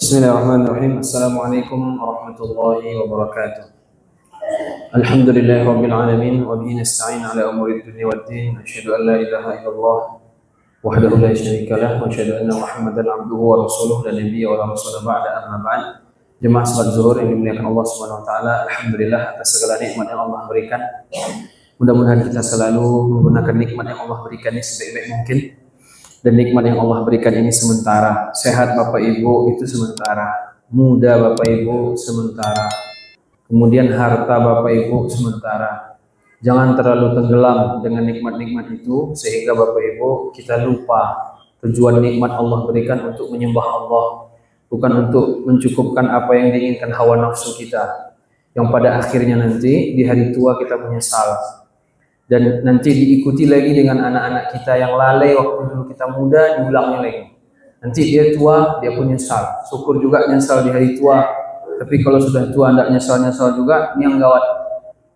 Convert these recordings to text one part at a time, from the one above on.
Bismillahirrahmanirrahim. Assalamualaikum warahmatullahi wabarakatuh. Alhamdulillahirabbil alamin wa bihi nasta'in ala umuri dunya waddin. Asyhadu an la ilaha illallah wahdahu la syarika lah wa asyhadu anna Muhammadan abduhu wa rasuluhu la nabiyya wa la rasula ba'da amma ba'd. Jemaah salat zuhur yang dimuliakan Allah Subhanahu wa taala, alhamdulillah atas segala nikmat yang Allah berikan. Mudah-mudahan kita selalu menggunakan nikmat yang Allah berikan ini sebaik-baik mungkin. Dan nikmat yang Allah berikan ini sementara. Sehat Bapak Ibu itu sementara. Muda Bapak Ibu sementara. Kemudian harta Bapak Ibu sementara. Jangan terlalu tenggelam dengan nikmat-nikmat itu sehingga Bapak Ibu kita lupa tujuan nikmat Allah berikan untuk menyembah Allah, bukan untuk mencukupkan apa yang diinginkan hawa nafsu kita, yang pada akhirnya nanti di hari tua kita menyesal. Dan nanti diikuti lagi dengan anak-anak kita yang lalai waktu dulu kita muda, diulangnya lagi. Nanti dia tua, dia pun nyesal. Syukur juga nyesal di hari tua. Tapi kalau sudah tua tidak nyesal-nyesal juga, ini yang gawat.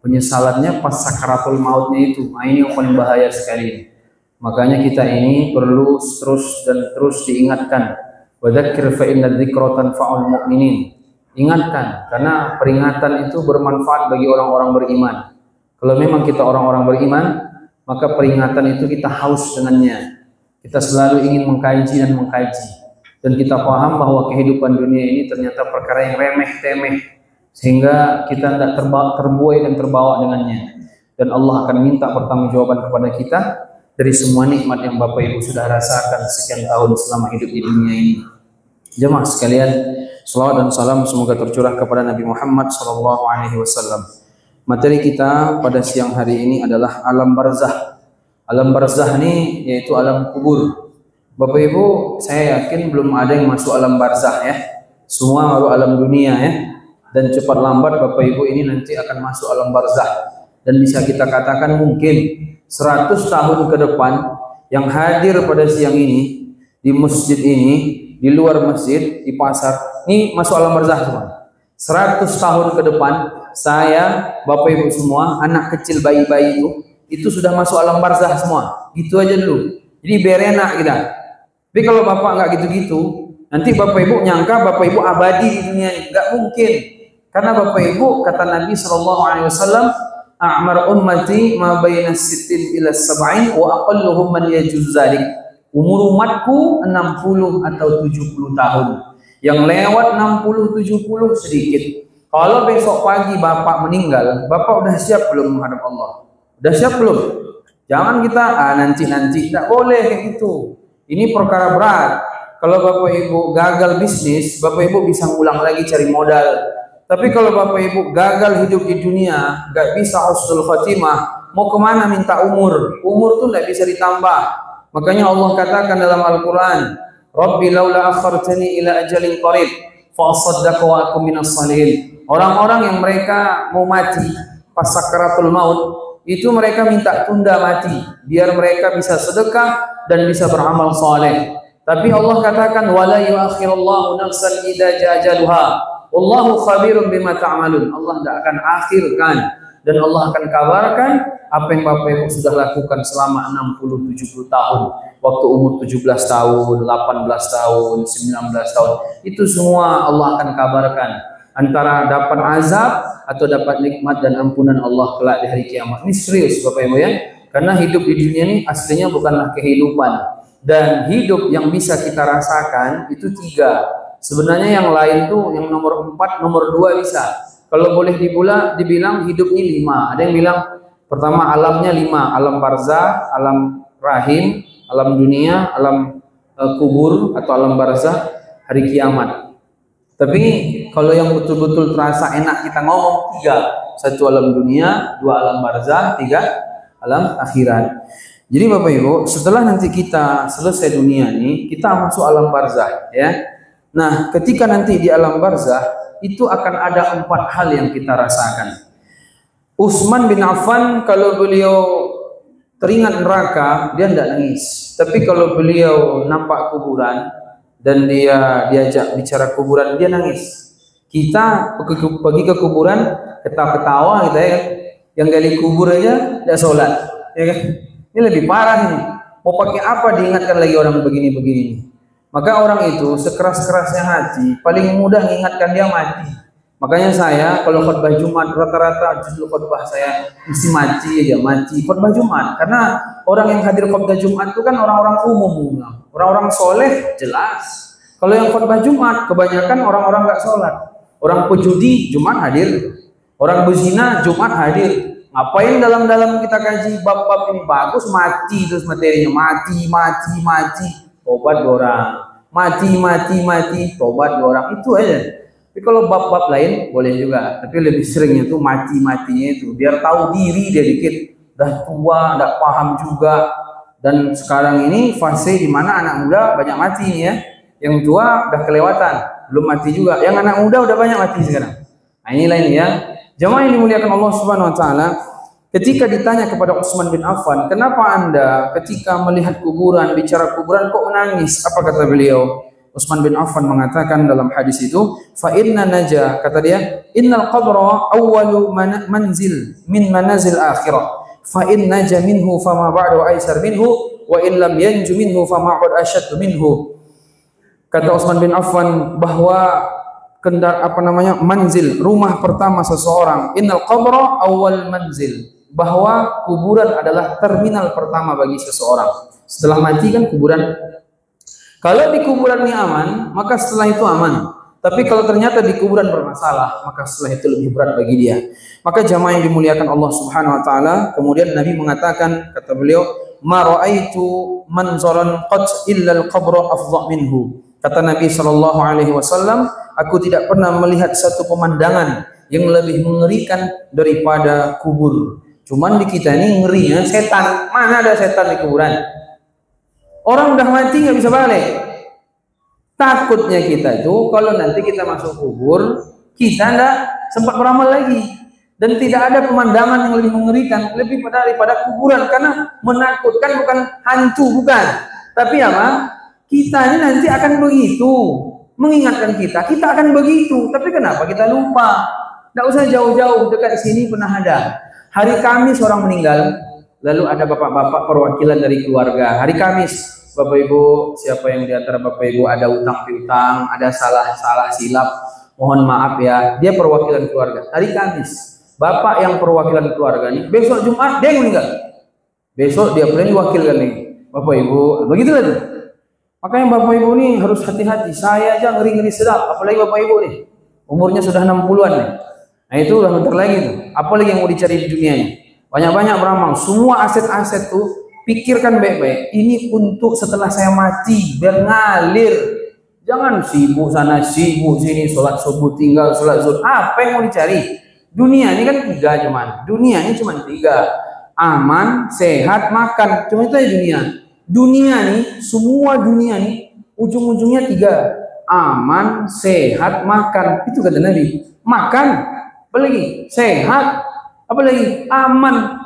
Penyesalannya pas sakaratul mautnya itu. Nah, ini yang paling bahaya sekali. Makanya kita ini perlu terus diingatkan. Wadzakir fa inna dzikra tanfa'ul mu'minin. Ingatkan, karena peringatan itu bermanfaat bagi orang-orang beriman. Kalau memang kita orang-orang beriman, maka peringatan itu kita haus dengannya. Kita selalu ingin mengkaji dan mengkaji. Dan kita paham bahwa kehidupan dunia ini ternyata perkara yang remeh-temeh. Sehingga kita tidak terbuai dan terbawa dengannya. Dan Allah akan minta pertanggungjawaban kepada kita dari semua nikmat yang Bapak Ibu sudah rasakan sekian tahun selama hidup di dunia ini. Jemaah sekalian, salawat dan salam semoga tercurah kepada Nabi Muhammad SAW. Materi kita pada siang hari ini adalah alam barzah. Alam barzah ini yaitu alam kubur. Bapak Ibu, saya yakin belum ada yang masuk alam barzah ya. Semua baru alam dunia ya. Dan cepat lambat Bapak Ibu ini nanti akan masuk alam barzah. Dan bisa kita katakan mungkin 100 tahun ke depan yang hadir pada siang ini di masjid ini, di luar masjid, di pasar, ini masuk alam barzah semua. 100 tahun ke depan saya, Bapak Ibu semua, anak kecil bayi-bayi itu sudah masuk alam barzah semua. Gitu aja dulu. Jadi biar enak kita. Tapi kalau Bapak nggak gitu-gitu, nanti Bapak Ibu nyangka Bapak Ibu abadi di dunia ini. Nggak mungkin. Karena Bapak Ibu kata Nabi SAW, a'mar ummati ma baina sittin ila sab'in wa aqalluhum man yajuz dzalik. Umur umatku 60 atau 70 tahun. Yang lewat 60 70 sedikit. Kalau besok pagi Bapak meninggal, Bapak udah siap belum menghadap Allah? Udah siap belum? Jangan kita nanti, tidak boleh kayak gitu. Ini perkara berat. Kalau Bapak Ibu gagal bisnis, Bapak Ibu bisa ngulang lagi cari modal. Tapi kalau Bapak Ibu gagal hidup di dunia, gak bisa husnul khatimah, mau kemana minta umur? Umur tuh gak bisa ditambah. Makanya Allah katakan dalam Al-Quran, Rabbi laula akhartani ila ajalin qarib fa asaddaqa wa akum minas salihin. Orang-orang yang mereka mau mati pas sakaratul maut itu mereka minta tunda mati biar mereka bisa sedekah dan bisa beramal saleh. Tapi Allah katakan wala yuakhirullahu nafsan idza jaa ajaluha wallahu khabirun bima ta'malun. Allah tidak akan akhirkan dan Allah akan kabarkan apa yang Bapak Ibu sudah lakukan selama 60-70 tahun. Waktu umur 17 tahun, 18 tahun, 19 tahun. Itu semua Allah akan kabarkan. Antara dapat azab atau dapat nikmat dan ampunan Allah kelak di hari kiamat. Ini serius Bapak Ibu ya. Karena hidup di dunia ini aslinya bukanlah kehidupan. Dan hidup yang bisa kita rasakan itu 3. Sebenarnya yang lain tuh yang nomor 4, nomor 2 bisa. Kalau boleh dibilang hidup ini 5. Ada yang bilang pertama alamnya 5. Alam barzah, alam rahim, alam dunia, alam kubur atau alam barzah, hari kiamat. Tapi kalau yang betul-betul terasa enak kita ngomong 3. 1 alam dunia, 2 alam barzah, 3 alam akhirat. Jadi Bapak Ibu, setelah nanti kita selesai dunia ini, kita masuk alam barzah ya. Nah, ketika nanti di alam barzah itu akan ada 4 hal yang kita rasakan. Utsman bin Affan kalau beliau teringat neraka, dia tidak nangis. Tapi kalau beliau nampak kuburan dan dia diajak bicara kuburan, dia nangis. Kita pergi ke kuburan, ketawa-ketawa gitu ya. Yang gali kubur aja tidak sholat, ya kan? Ini lebih parah ini. Mau pakai apa diingatkan lagi orang begini-begini? Maka orang itu sekeras-kerasnya hati paling mudah mengingatkan dia mati. Makanya saya kalau khutbah Jumat rata-rata justru khutbah saya mesti mati aja, mati khutbah Jumat. Karena orang yang hadir khutbah Jumat itu kan orang-orang umum, orang-orang soleh jelas. Kalau yang khutbah Jumat kebanyakan orang-orang nggak sholat. Orang pejudi Jumat hadir, orang berzina Jumat hadir. Ngapain dalam-dalam kita kaji bab-bab ini bagus, mati terus materinya, mati. Tobat dua orang, mati, tobat dua orang, itu aja. Tapi kalau bab-bab lain boleh juga, tapi lebih seringnya tuh matinya itu, biar tahu diri dia dikit, dah tua, dah paham juga. Dan sekarang ini fase di mana anak muda banyak mati nih ya, yang tua udah kelewatan, belum mati juga, yang anak muda udah banyak mati sekarang. Nah inilah ini ya, jamaah yang dimuliakan Allah Subhanahu Wa Taala. Ketika ditanya kepada Utsman bin Affan, kenapa anda ketika melihat kuburan, bicara kuburan kok menangis? Apa kata beliau? Utsman bin Affan mengatakan dalam hadis itu, fa inna naja, kata dia, innal qabra awwalu manzil min manazil akhirah. Fa in naja minhu fama ba'du aisar minhu wa in lam yanju minhu fama ba'du asyaddu minhu. Kata Utsman bin Affan bahwa manzil, rumah pertama seseorang, innal qabra awwal manzil, bahwa kuburan adalah terminal pertama bagi seseorang. Setelah mati kan kuburan. Kalau di kuburan ini aman, maka setelah itu aman. Tapi kalau ternyata di kuburan bermasalah, maka setelah itu lebih berat bagi dia. Maka jamaah yang dimuliakan Allah Subhanahu Wa Taala, kemudian Nabi mengatakan, kata beliau, ma ra'aitu manzaran qad illa al-qabra afdha minhu. Kata Nabi Shallallahu Alaihi Wasallam, aku tidak pernah melihat satu pemandangan yang lebih mengerikan daripada kubur. Cuman di kita ini ngerinya setan. Mana ada setan di kuburan? Orang udah mati nggak bisa balik. Takutnya kita itu kalau nanti kita masuk kubur, kita nggak sempat beramal lagi. Dan tidak ada pemandangan yang lebih mengerikan lebih daripada kuburan, karena menakutkan bukan hantu, bukan. Tapi apa? Kita ini nanti akan begitu, mengingatkan kita akan begitu. Tapi kenapa kita lupa? Tidak usah jauh-jauh, dekat sini pernah ada. Hari Kamis orang meninggal, lalu ada bapak-bapak perwakilan dari keluarga. Hari Kamis, Bapak Ibu, siapa yang di antara Bapak Ibu ada utang piutang, ada salah silap, mohon maaf ya. Dia perwakilan keluarga. Hari Kamis, bapak yang perwakilan keluarga nih, besok Jumat dia yang meninggal. Besok dia pernah diwakilkan nih, Bapak Ibu. Begitulah tuh. Makanya Bapak Ibu nih harus hati-hati. Saya aja ngeri-ngeri sedap, apalagi Bapak Ibu nih. Umurnya sudah 60-an nih. Nah itu udah bentar lagi tuh. Apalagi yang mau dicari di dunia ini. Banyak-banyak beramal. Semua aset-aset tuh pikirkan baik-baik. Ini untuk setelah saya mati, biar ngalir. Jangan sibuk sana, sibuk sini, sholat subuh tinggal, sholat zuhur. Apa yang mau dicari? Dunia ini kan 3 cuman. Dunia ini cuma 3. Aman, sehat, makan. Cuma itu aja dunia. Dunia nih, semua dunia nih, ujung-ujungnya 3. Aman, sehat, makan. Itu kata Nabi. Makan, apalagi sehat, apalagi aman.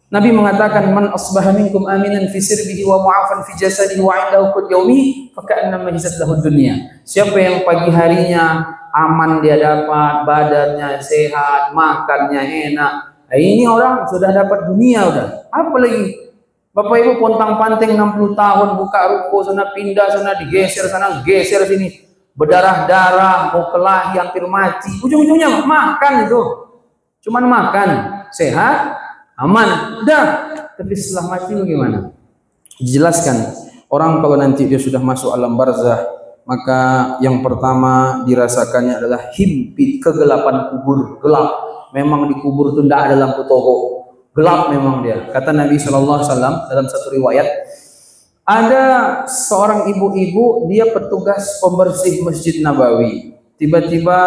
Nabi mengatakan, man asbaha minkum aminan fi sirbihi wa mu'afan fi jasadihi wa 'indahu qut yaumi fa ka'annama hizat lahu dunya. Siapa yang pagi harinya aman dia dapat, badannya sehat, makannya enak. Nah, ini orang sudah dapat dunia udah. Apalagi Bapak Ibu pontang-panting 60 tahun buka ruko sana pindah sana digeser sana geser sini. Berdarah-darah, mau kelahi, hampir mati. Ujung-ujungnya makan itu. Cuman makan, sehat, aman, udah. Tapi setelah mati bagaimana? Dijelaskan, orang kalau nanti dia sudah masuk alam barzah, maka yang pertama dirasakannya adalah himpit, kegelapan kubur, gelap. Memang di kubur itu tidak ada lampu toko, gelap memang dia. Kata Nabi SAW dalam satu riwayat, ada seorang ibu-ibu, dia petugas pembersih Masjid Nabawi. Tiba-tiba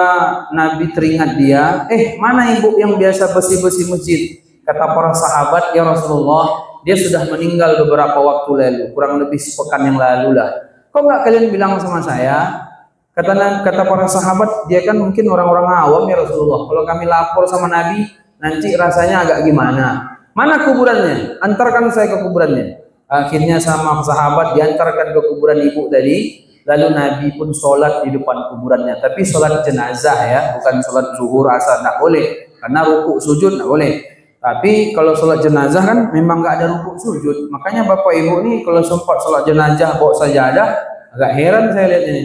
Nabi teringat dia, mana ibu yang biasa bersih-bersih masjid? Kata para sahabat, ya Rasulullah, dia sudah meninggal beberapa waktu lalu, kurang lebih sepekan yang lalu lah. Kok nggak kalian bilang sama saya? Kata para sahabat, dia kan mungkin orang-orang awam ya Rasulullah. Kalau kami lapor sama Nabi, nanti rasanya agak gimana. Mana kuburannya? Antarkan saya ke kuburannya. Akhirnya sama sahabat diantarkan ke kuburan ibu tadi. Lalu Nabi pun sholat di depan kuburannya. Tapi sholat jenazah ya, bukan sholat zuhur asar, tidak boleh. Karena rukuk sujud tidak boleh. Tapi kalau sholat jenazah kan memang nggak ada rukuk sujud. Makanya Bapak Ibu nih kalau sempat sholat jenazah bawa sajadah, Agak heran saya lihat ini.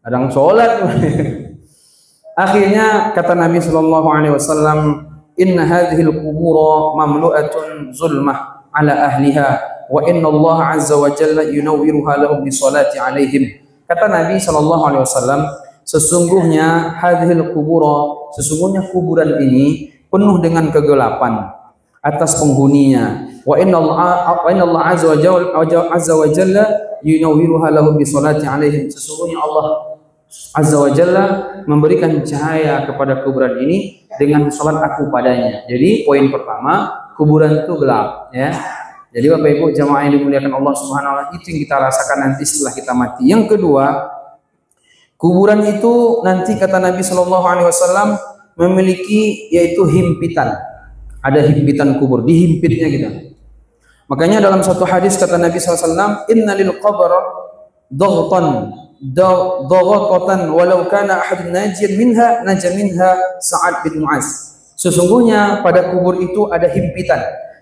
Kadang sholat. Akhirnya kata Nabi sallallahu alaihi wasallam, "Inna hadhil qubura mamlu'atun zulmah ala ahliha wa inna Allah azza wa jalla yunawwiruha lahum bi salati alaihim." Kata Nabi sallallahu alaihi wasallam, sesungguhnya hadhil qubura, sesungguhnya kuburan ini penuh dengan kegelapan atas penghuninya. Wa inna Allah azza wa jalla yunawwiruha lahum bi salati alaihim. Sesungguhnya Allah azza wa jalla memberikan cahaya kepada kuburan ini dengan salat aku padanya. Jadi poin pertama, kuburan itu gelap, ya. Jadi Bapak Ibu jamaah yang dimuliakan Allah Subhanahu wa taala, itu yang kita rasakan nanti setelah kita mati. Yang kedua, kuburan itu nanti kata Nabi sallallahu alaihi wasallam memiliki yaitu himpitan. Ada himpitan kubur, dihimpitnya kita. Makanya dalam satu hadis kata Nabi sallallahu alaihi wasallam, "Inna lil qabr dhaghatan walau kana ahadun najiyan minha naja minha Sa'ad bin Mu'az." Sesungguhnya pada kubur itu ada himpitan.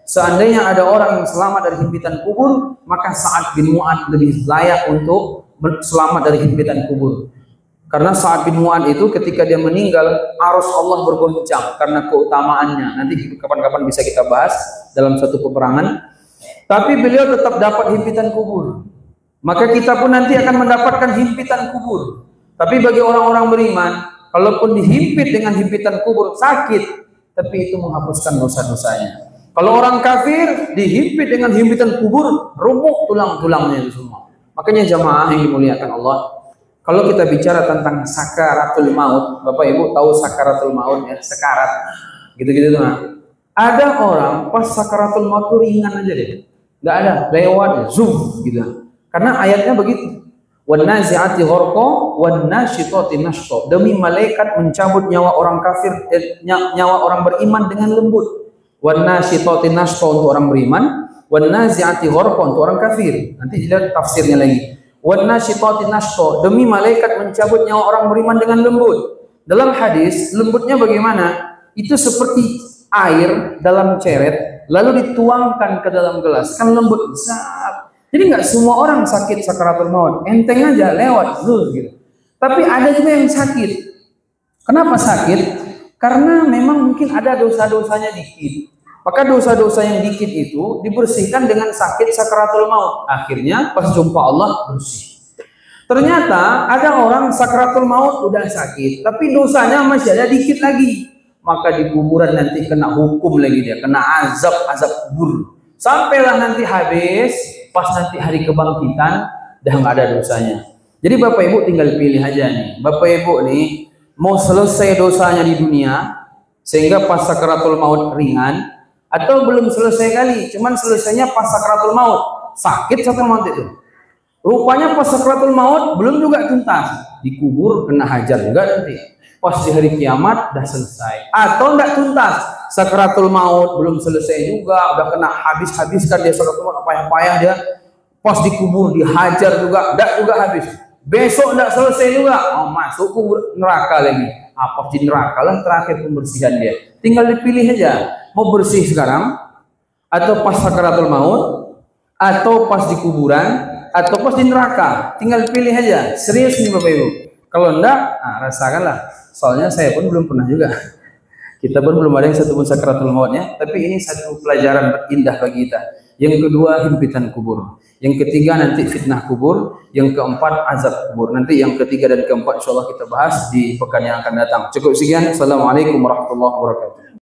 Seandainya ada orang yang selamat dari himpitan kubur, maka Sa'ad bin Mu'az lebih layak untuk selamat dari himpitan kubur. Karena Sa'ad bin Mu'az itu ketika dia meninggal, arus Allah bergoncang karena keutamaannya. Nanti kapan-kapan bisa kita bahas dalam satu peperangan. Tapi beliau tetap dapat himpitan kubur. Maka kita pun nanti akan mendapatkan himpitan kubur. Tapi bagi orang-orang beriman, kalaupun dihimpit dengan himpitan kubur sakit, tapi itu menghapuskan dosa-dosanya. Kalau orang kafir dihimpit dengan himpitan kubur, remuk tulang-tulangnya itu semua. Makanya jamaah yang dimuliakan Allah, kalau kita bicara tentang sakaratul maut, Bapak Ibu tahu sakaratul maut ya, sekarat, gitu-gitu tuh. Ada orang pas sakaratul maut tuh ringan aja deh, nggak ada, lewat, zoom gitu. Karena ayatnya begitu. Wan nazi'ati gharqa wan nasyitati nashta. Demi malaikat mencabut nyawa orang kafir, nyawa orang beriman dengan lembut. Wan nasyitati nashta untuk orang beriman, wan nazi'ati gharqa untuk orang kafir. Nanti dilihat tafsirnya lagi. Wan nasyitati nashta, demi malaikat mencabut nyawa orang beriman dengan lembut. Dalam hadis, lembutnya bagaimana? Itu seperti air dalam ceret lalu dituangkan ke dalam gelas. Kan lembut besar. Jadi nggak semua orang sakit sakaratul maut, enteng aja lewat gitu. Tapi ada juga yang sakit. Kenapa sakit? Karena memang mungkin ada dosa-dosanya dikit. Maka dosa-dosa yang dikit itu dibersihkan dengan sakit sakaratul maut. Akhirnya pas jumpa Allah bersih. Ternyata ada orang sakaratul maut udah sakit, tapi dosanya masih ada dikit lagi. Maka di kuburan nanti kena hukum lagi dia, kena azab kubur. Sampailah nanti habis. Pas nanti hari kebangkitan dah nggak ada dosanya. Jadi Bapak Ibu tinggal pilih aja nih. Bapak Ibu nih mau selesai dosanya di dunia sehingga pas sakaratul maut ringan, atau belum selesai kali, cuman selesainya pas sakaratul maut, sakit sakaratul maut itu. Rupanya pas sakaratul maut belum juga tuntas, dikubur kena hajar juga nanti. Pas di hari kiamat dah selesai. Atau enggak tuntas, sakaratul maut belum selesai juga, udah kena habis-habiskan dia sakaratul maut, payah-payah dia. Pas dikubur dihajar juga, enggak juga habis. Besok enggak selesai juga, masuk kubur neraka lagi. Apa di neraka lah terakhir pembersihan dia. Tinggal dipilih aja, mau bersih sekarang atau pas sakaratul maut, atau pas di kuburan, atau pas di neraka. Tinggal pilih aja. Serius nih Bapak Ibu. Kalau enggak, rasakanlah. Soalnya saya pun belum pernah juga. Kita pun belum ada yang satu pun sakaratul mautnya. Tapi ini satu pelajaran indah bagi kita. Yang kedua, himpitan kubur. Yang ketiga nanti fitnah kubur. Yang keempat, azab kubur. Nanti yang ketiga dan keempat insya Allah kita bahas di pekan yang akan datang. Cukup sekian. Assalamualaikum warahmatullahi wabarakatuh.